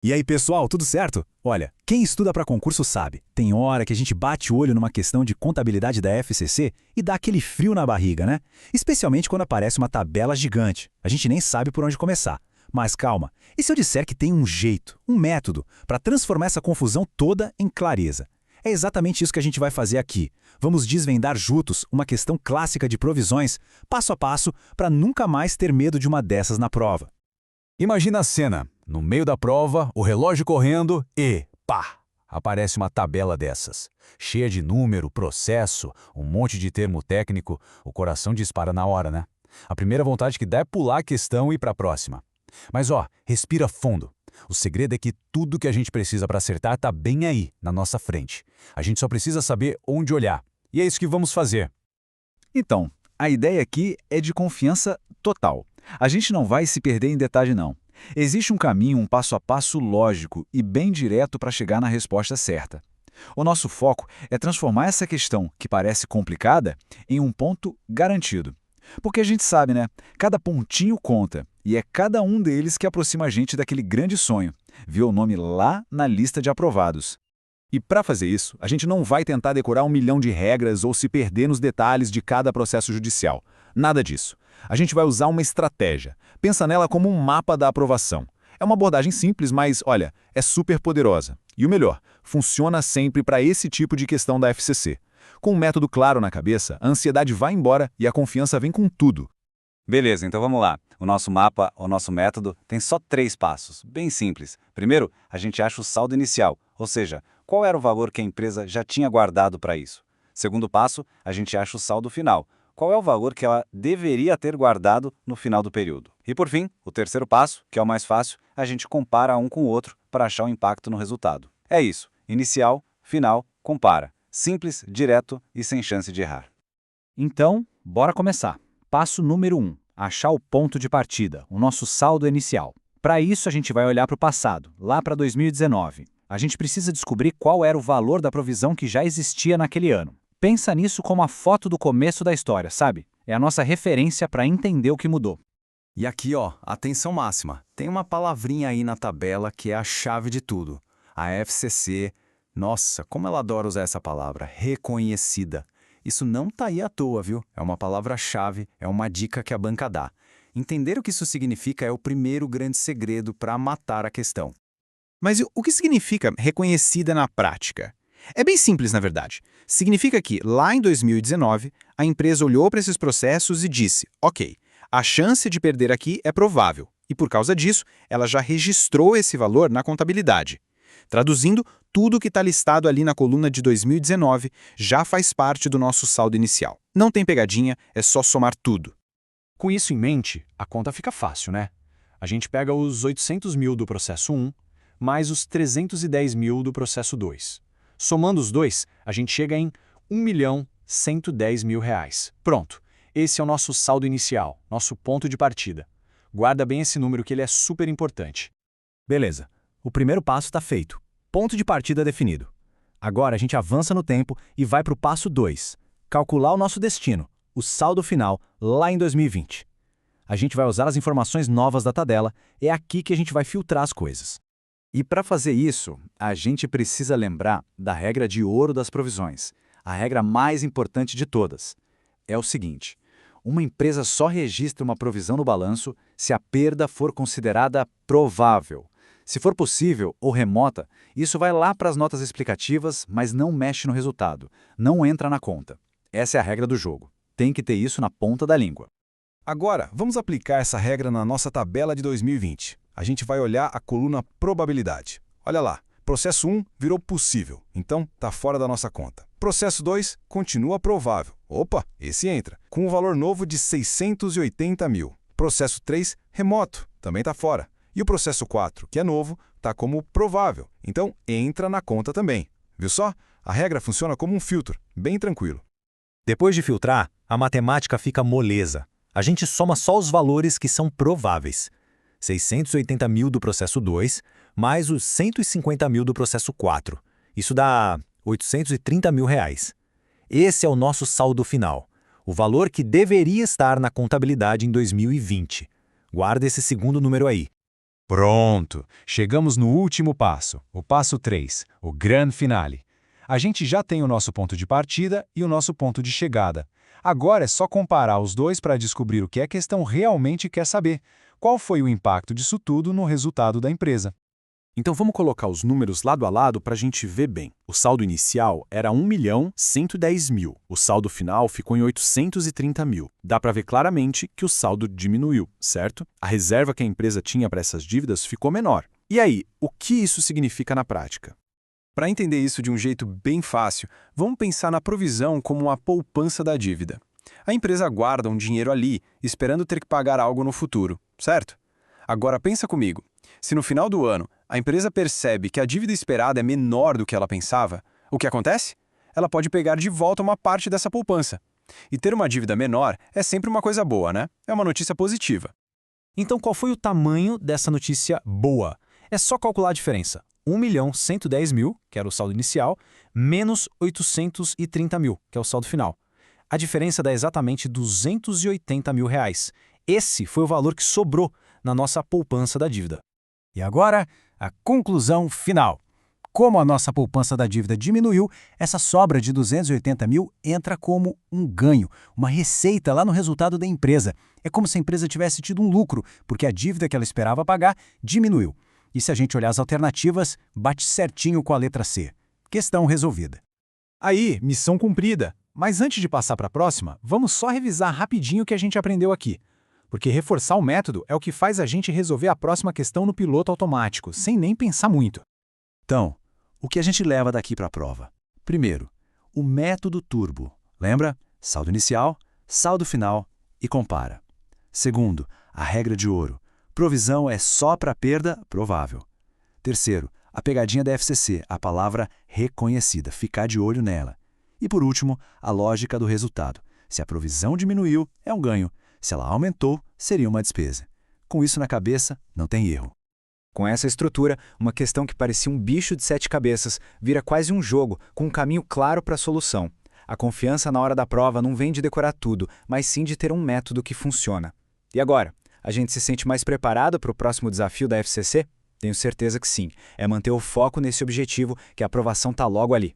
E aí, pessoal, tudo certo? Olha, quem estuda para concurso sabe, tem hora que a gente bate o olho numa questão de contabilidade da FCC e dá aquele frio na barriga, né? Especialmente quando aparece uma tabela gigante. A gente nem sabe por onde começar. Mas calma, e se eu disser que tem um jeito, um método, para transformar essa confusão toda em clareza? É exatamente isso que a gente vai fazer aqui. Vamos desvendar juntos uma questão clássica de provisões, passo a passo, para nunca mais ter medo de uma dessas na prova. Imagina a cena. No meio da prova, o relógio correndo e, pá, aparece uma tabela dessas. Cheia de número, processo, um monte de termo técnico, o coração dispara na hora, né? A primeira vontade que dá é pular a questão e ir para a próxima. Mas respira fundo. O segredo é que tudo que a gente precisa para acertar está bem aí, na nossa frente. A gente só precisa saber onde olhar. E é isso que vamos fazer. Então, a ideia aqui é de confiança total. A gente não vai se perder em detalhe, não. Existe um caminho, um passo a passo lógico e bem direto para chegar na resposta certa. O nosso foco é transformar essa questão, que parece complicada, em um ponto garantido. Porque a gente sabe, né? Cada pontinho conta, e é cada um deles que aproxima a gente daquele grande sonho, ver o nome lá na lista de aprovados. E para fazer isso, a gente não vai tentar decorar 1 milhão de regras ou se perder nos detalhes de cada processo judicial. Nada disso. A gente vai usar uma estratégia. Pensa nela como um mapa da aprovação. É uma abordagem simples, mas, olha, é super poderosa. E o melhor, funciona sempre para esse tipo de questão da FCC. Com um método claro na cabeça, a ansiedade vai embora e a confiança vem com tudo. Beleza, então vamos lá. O nosso mapa, o nosso método, tem só 3 passos, bem simples. Primeiro, a gente acha o saldo inicial, ou seja, qual era o valor que a empresa já tinha guardado para isso. Segundo passo, a gente acha o saldo final. Qual é o valor que ela deveria ter guardado no final do período? E por fim, o terceiro passo, que é o mais fácil, a gente compara um com o outro para achar o impacto no resultado. É isso, inicial, final, compara. Simples, direto e sem chance de errar. Então, bora começar. Passo número 1, achar o ponto de partida, o nosso saldo inicial. Para isso, a gente vai olhar para o passado, lá para 2019. A gente precisa descobrir qual era o valor da provisão que já existia naquele ano. Pensa nisso como a foto do começo da história, sabe? É a nossa referência para entender o que mudou. E aqui, atenção máxima. Tem uma palavrinha aí na tabela que é a chave de tudo. A FCC. Nossa, como ela adora usar essa palavra, reconhecida. Isso não tá aí à toa, viu? É uma palavra-chave, é uma dica que a banca dá. Entender o que isso significa é o primeiro grande segredo para matar a questão. Mas o que significa reconhecida na prática? É bem simples, na verdade. Significa que, lá em 2019, a empresa olhou para esses processos e disse, ok, a chance de perder aqui é provável, e por causa disso, ela já registrou esse valor na contabilidade. Traduzindo, tudo que está listado ali na coluna de 2019 já faz parte do nosso saldo inicial. Não tem pegadinha, é só somar tudo. Com isso em mente, a conta fica fácil, né? A gente pega os 800 mil do processo 1, mais os 310 mil do processo 2. Somando os dois, a gente chega em R$ 1.110.000. Pronto, esse é o nosso saldo inicial, nosso ponto de partida. Guarda bem esse número que ele é super importante. Beleza, o primeiro passo está feito. Ponto de partida definido. Agora a gente avança no tempo e vai para o passo 2. Calcular o nosso destino, o saldo final, lá em 2020. A gente vai usar as informações novas da tabela, é aqui que a gente vai filtrar as coisas. E para fazer isso, a gente precisa lembrar da regra de ouro das provisões, a regra mais importante de todas. É o seguinte, uma empresa só registra uma provisão no balanço se a perda for considerada provável. Se for possível ou remota, isso vai lá para as notas explicativas, mas não mexe no resultado, não entra na conta. Essa é a regra do jogo. Tem que ter isso na ponta da língua. Agora, vamos aplicar essa regra na nossa tabela de 2020. A gente vai olhar a coluna probabilidade. Olha lá, processo 1 virou possível, então está fora da nossa conta. Processo 2 continua provável. Opa, esse entra, com um valor novo de 680 mil. Processo 3, remoto, também está fora. E o processo 4, que é novo, está como provável, então entra na conta também. Viu só? A regra funciona como um filtro, bem tranquilo. Depois de filtrar, a matemática fica moleza. A gente soma só os valores que são prováveis. 680 mil do processo 2, mais os 150 mil do processo 4. Isso dá R$ 830 mil. Esse é o nosso saldo final, o valor que deveria estar na contabilidade em 2020. Guarda esse segundo número aí. Pronto! Chegamos no último passo, o passo 3, o grande finale. A gente já tem o nosso ponto de partida e o nosso ponto de chegada. Agora é só comparar os dois para descobrir o que a questão realmente quer saber. Qual foi o impacto disso tudo no resultado da empresa? Então vamos colocar os números lado a lado para a gente ver bem. O saldo inicial era 1.110.000. O saldo final ficou em 830.000. Dá para ver claramente que o saldo diminuiu, certo? A reserva que a empresa tinha para essas dívidas ficou menor. E aí, o que isso significa na prática? Para entender isso de um jeito bem fácil, vamos pensar na provisão como uma poupança da dívida. A empresa guarda um dinheiro ali, esperando ter que pagar algo no futuro, certo? Agora pensa comigo. Se no final do ano a empresa percebe que a dívida esperada é menor do que ela pensava, o que acontece? Ela pode pegar de volta uma parte dessa poupança. E ter uma dívida menor é sempre uma coisa boa, né? É uma notícia positiva. Então qual foi o tamanho dessa notícia boa? É só calcular a diferença. 1.110.000, que era o saldo inicial, menos 830.000, que é o saldo final. A diferença dá exatamente R$280.000. Esse foi o valor que sobrou na nossa poupança da dívida. E agora, a conclusão final. Como a nossa poupança da dívida diminuiu, essa sobra de 280.000 entra como um ganho, uma receita lá no resultado da empresa. É como se a empresa tivesse tido um lucro, porque a dívida que ela esperava pagar diminuiu. E se a gente olhar as alternativas, bate certinho com a letra C. Questão resolvida. Aí, missão cumprida. Mas antes de passar para a próxima, vamos só revisar rapidinho o que a gente aprendeu aqui. Porque reforçar o método é o que faz a gente resolver a próxima questão no piloto automático, sem nem pensar muito. Então, o que a gente leva daqui para a prova? Primeiro, o método turbo. Lembra? Saldo inicial, saldo final e compara. Segundo, a regra de ouro. Provisão é só para perda provável. Terceiro, a pegadinha da FCC, a palavra reconhecida, ficar de olho nela. E por último, a lógica do resultado. Se a provisão diminuiu, é um ganho. Se ela aumentou, seria uma despesa. Com isso na cabeça, não tem erro. Com essa estrutura, uma questão que parecia um bicho de 7 cabeças vira quase um jogo, com um caminho claro para a solução. A confiança na hora da prova não vem de decorar tudo, mas sim de ter um método que funciona. E agora, a gente se sente mais preparado para o próximo desafio da FCC? Tenho certeza que sim. É manter o foco nesse objetivo, que a aprovação está logo ali.